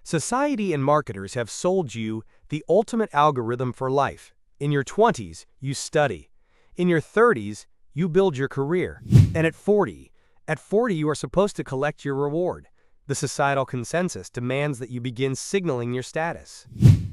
Society and marketers have sold you the ultimate algorithm for life. In your 20s, you study. In your 30s, you build your career. And at 40, you are supposed to collect your reward. The societal consensus demands that you begin signaling your status.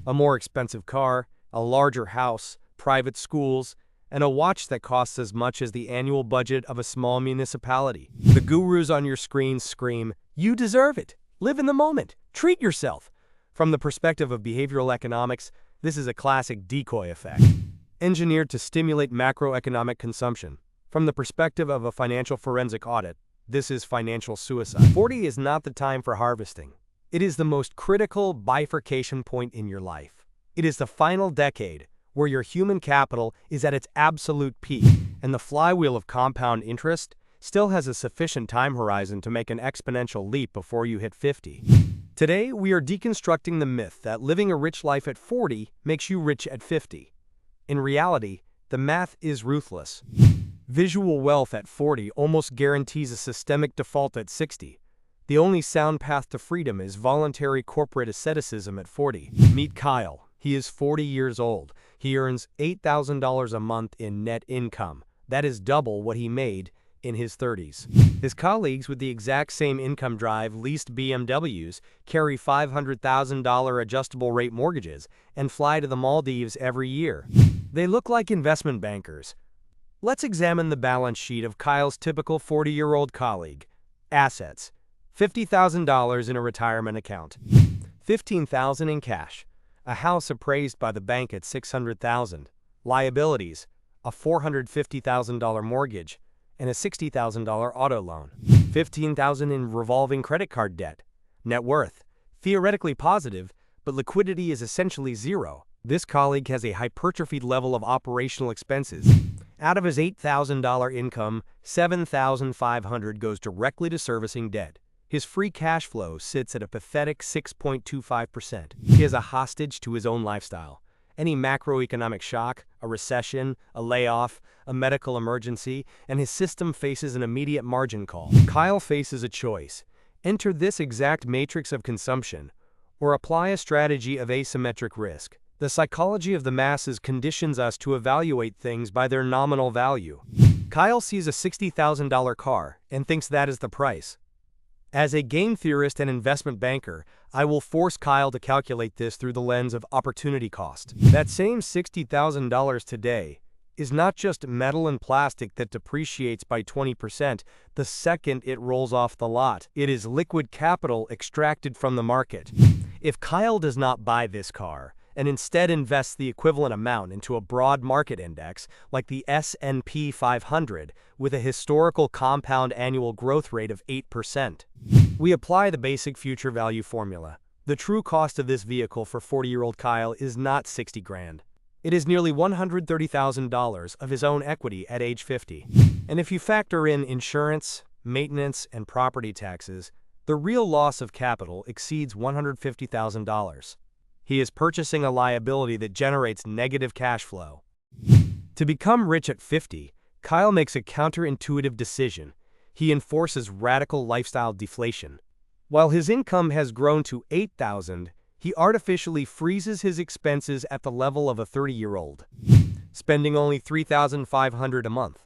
A more expensive car, a larger house, private schools, and a watch that costs as much as the annual budget of a small municipality. The gurus on your screen scream, "You deserve it. Live in the moment. Treat yourself." From the perspective of behavioral economics, this is a classic decoy effect, engineered to stimulate macroeconomic consumption. From the perspective of a financial forensic audit, this is financial suicide. 40 is not the time for harvesting. It is the most critical bifurcation point in your life. It is the final decade where your human capital is at its absolute peak, and the flywheel of compound interest still has a sufficient time horizon to make an exponential leap before you hit 50. Today, we are deconstructing the myth that living a rich life at 40 makes you rich at 50. In reality, the math is ruthless. Visual wealth at 40 almost guarantees a systemic default at 60. The only sound path to freedom is voluntary corporate asceticism at 40. Meet Kyle. He is 40 years old. He earns $8,000 a month in net income. That is double what he made in his 30s. His colleagues with the exact same income drive leased BMWs, carry $500,000 adjustable rate mortgages, and fly to the Maldives every year. They look like investment bankers. Let's examine the balance sheet of Kyle's typical 40-year-old colleague. Assets: $50,000 in a retirement account, $15,000 in cash, a house appraised by the bank at $600,000, liabilities, a $450,000 mortgage, and a $60,000 auto loan, $15,000 in revolving credit card debt. Net worth: theoretically positive, but liquidity is essentially zero. This colleague has a hypertrophied level of operational expenses. Out of his $8,000 income, $7,500 goes directly to servicing debt. His free cash flow sits at a pathetic 6.25%. He is a hostage to his own lifestyle. Any macroeconomic shock, a recession, a layoff, a medical emergency, and his system faces an immediate margin call. Kyle faces a choice: enter this exact matrix of consumption, or apply a strategy of asymmetric risk. The psychology of the masses conditions us to evaluate things by their nominal value. Kyle sees a $60,000 car and thinks that is the price. As a game theorist and investment banker, I will force Kyle to calculate this through the lens of opportunity cost. That same $60,000 today is not just metal and plastic that depreciates by 20% the second it rolls off the lot. It is liquid capital extracted from the market. If Kyle does not buy this car, and instead invests the equivalent amount into a broad market index like the S&P 500 with a historical compound annual growth rate of 8%. We apply the basic future value formula. The true cost of this vehicle for 40-year-old Kyle is not 60 grand. It is nearly $130,000 of his own equity at age 50. And if you factor in insurance, maintenance, and property taxes, the real loss of capital exceeds $150,000. He is purchasing a liability that generates negative cash flow. To become rich at 50, Kyle makes a counterintuitive decision. He enforces radical lifestyle deflation. While his income has grown to $8,000, he artificially freezes his expenses at the level of a 30-year-old, spending only $3,500 a month.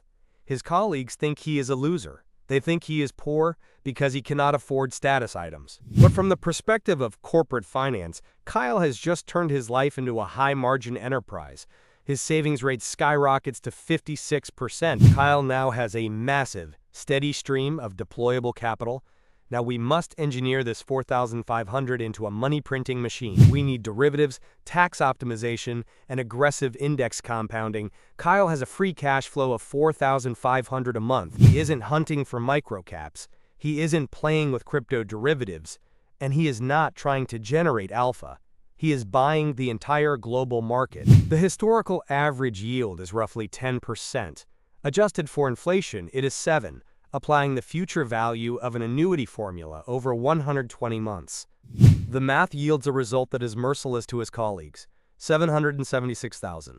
His colleagues think he is a loser. They think he is poor because he cannot afford status items. But from the perspective of corporate finance, Kyle has just turned his life into a high-margin enterprise. His savings rate skyrockets to 56%. Kyle now has a massive, steady stream of deployable capital. Now we must engineer this $4,500 into a money-printing machine. We need derivatives, tax optimization, and aggressive index compounding. Kyle has a free cash flow of $4,500 a month. He isn't hunting for microcaps. He isn't playing with crypto derivatives. And he is not trying to generate alpha. He is buying the entire global market. The historical average yield is roughly 10%. Adjusted for inflation, it is 7%. Applying the future value of an annuity formula over 120 months. The math yields a result that is merciless to his colleagues: $776,000.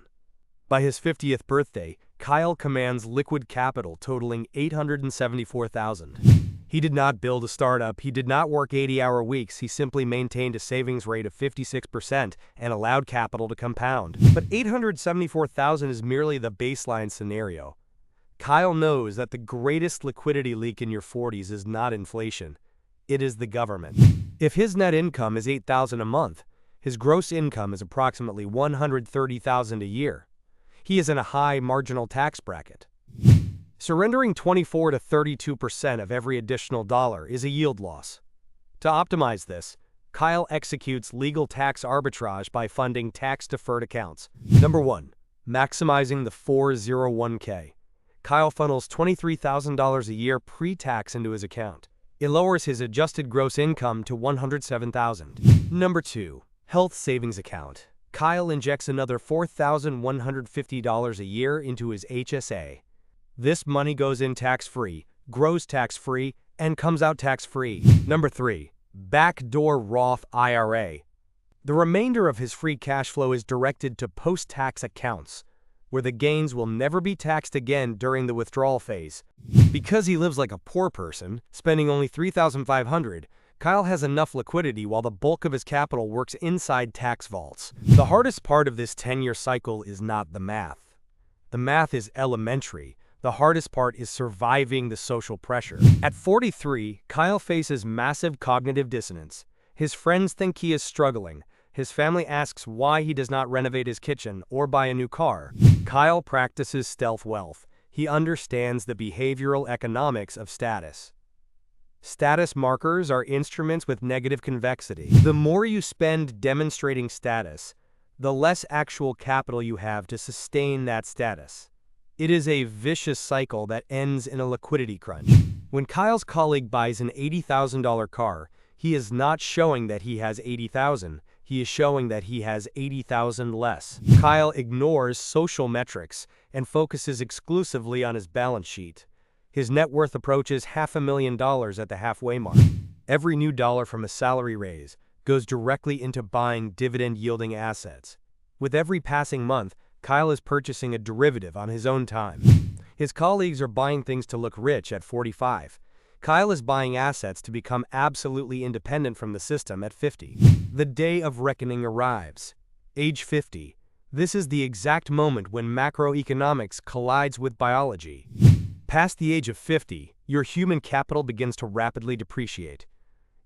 By his 50th birthday, Kyle commands liquid capital totaling $874,000. He did not build a startup, he did not work 80-hour weeks, he simply maintained a savings rate of 56% and allowed capital to compound. But $874,000 is merely the baseline scenario. Kyle knows that the greatest liquidity leak in your 40s is not inflation. It is the government. If his net income is $8,000 a month, his gross income is approximately $130,000 a year. He is in a high marginal tax bracket. Surrendering 24 to 32% of every additional dollar is a yield loss. To optimize this, Kyle executes legal tax arbitrage by funding tax-deferred accounts. Number 1. Maximizing the 401k. Kyle funnels $23,000 a year pre-tax into his account. It lowers his adjusted gross income to $107,000. Number 2. Health savings account. Kyle injects another $4,150 a year into his HSA. This money goes in tax-free, grows tax-free, and comes out tax-free. Number 3. Backdoor Roth IRA. The remainder of his free cash flow is directed to post-tax accounts, where the gains will never be taxed again during the withdrawal phase. Because he lives like a poor person, spending only $3,500, Kyle has enough liquidity while the bulk of his capital works inside tax vaults. The hardest part of this 10-year cycle is not the math. The math is elementary. The hardest part is surviving the social pressure. At 43, Kyle faces massive cognitive dissonance. His friends think he is struggling. His family asks why he does not renovate his kitchen or buy a new car. Kyle practices stealth wealth. He understands the behavioral economics of status. Status markers are instruments with negative convexity. The more you spend demonstrating status, the less actual capital you have to sustain that status. It is a vicious cycle that ends in a liquidity crunch. When Kyle's colleague buys an $80,000 car, he is not showing that he has $80,000. He is showing that he has $80,000 less. Kyle ignores social metrics and focuses exclusively on his balance sheet. His net worth approaches $500,000 at the halfway mark. Every new dollar from a salary raise goes directly into buying dividend-yielding assets. With every passing month, Kyle is purchasing a derivative on his own time. His colleagues are buying things to look rich at 45. Kyle is buying assets to become absolutely independent from the system at 50. The day of reckoning arrives. Age 50. This is the exact moment when macroeconomics collides with biology. Past the age of 50, your human capital begins to rapidly depreciate.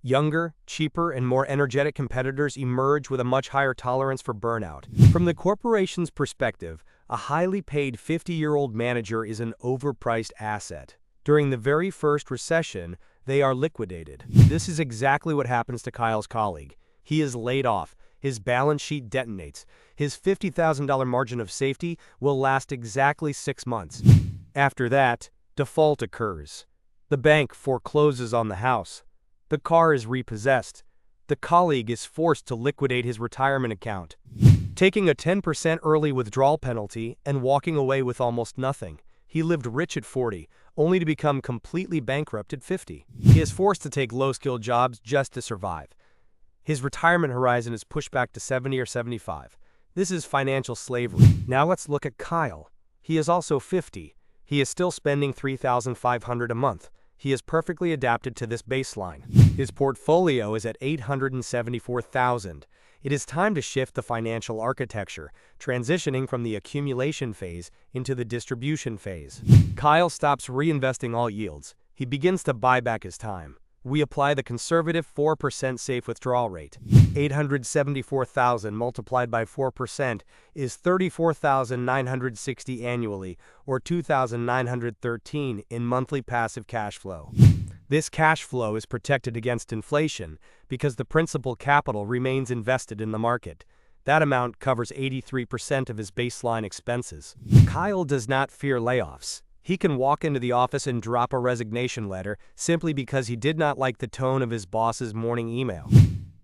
Younger, cheaper, and more energetic competitors emerge with a much higher tolerance for burnout. From the corporation's perspective, a highly paid 50-year-old manager is an overpriced asset. During the very first recession, they are liquidated. This is exactly what happens to Kyle's colleague. He is laid off. His balance sheet detonates. His $50,000 margin of safety will last exactly 6 months. After that, default occurs. The bank forecloses on the house. The car is repossessed. The colleague is forced to liquidate his retirement account, taking a 10% early withdrawal penalty and walking away with almost nothing. He lived rich at 40, only to become completely bankrupt at 50. He is forced to take low-skilled jobs just to survive. His retirement horizon is pushed back to 70 or 75. This is financial slavery. Now let's look at Kyle. He is also 50. He is still spending $3,500 a month. He is perfectly adapted to this baseline. His portfolio is at $874,000. It is time to shift the financial architecture, transitioning from the accumulation phase into the distribution phase. Kyle stops reinvesting all yields. He begins to buy back his time. We apply the conservative 4% safe withdrawal rate. $874,000 multiplied by 4% is $34,960 annually, or $2,913 in monthly passive cash flow. This cash flow is protected against inflation because the principal capital remains invested in the market. That amount covers 83% of his baseline expenses. Kyle does not fear layoffs. He can walk into the office and drop a resignation letter simply because he did not like the tone of his boss's morning email.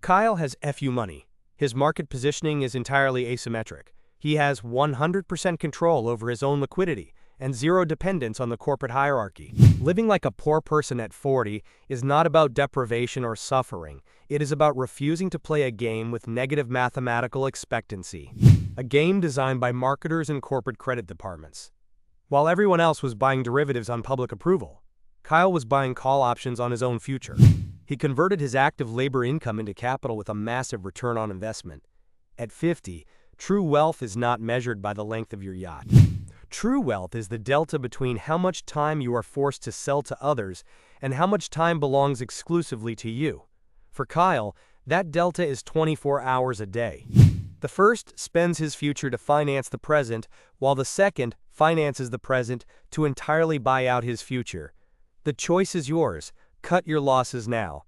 Kyle has FU money. His market positioning is entirely asymmetric. He has 100% control over his own liquidity and zero dependence on the corporate hierarchy. Living like a poor person at 40 is not about deprivation or suffering. It is about refusing to play a game with negative mathematical expectancy. A game designed by marketers and corporate credit departments. While everyone else was buying derivatives on public approval, Kyle was buying call options on his own future. He converted his active labor income into capital with a massive return on investment. At 50, true wealth is not measured by the length of your yacht. True wealth is the delta between how much time you are forced to sell to others and how much time belongs exclusively to you. For Kyle, that delta is 24 hours a day. The first spends his future to finance the present, while the second finances the present to entirely buy out his future. The choice is yours. Cut your losses now.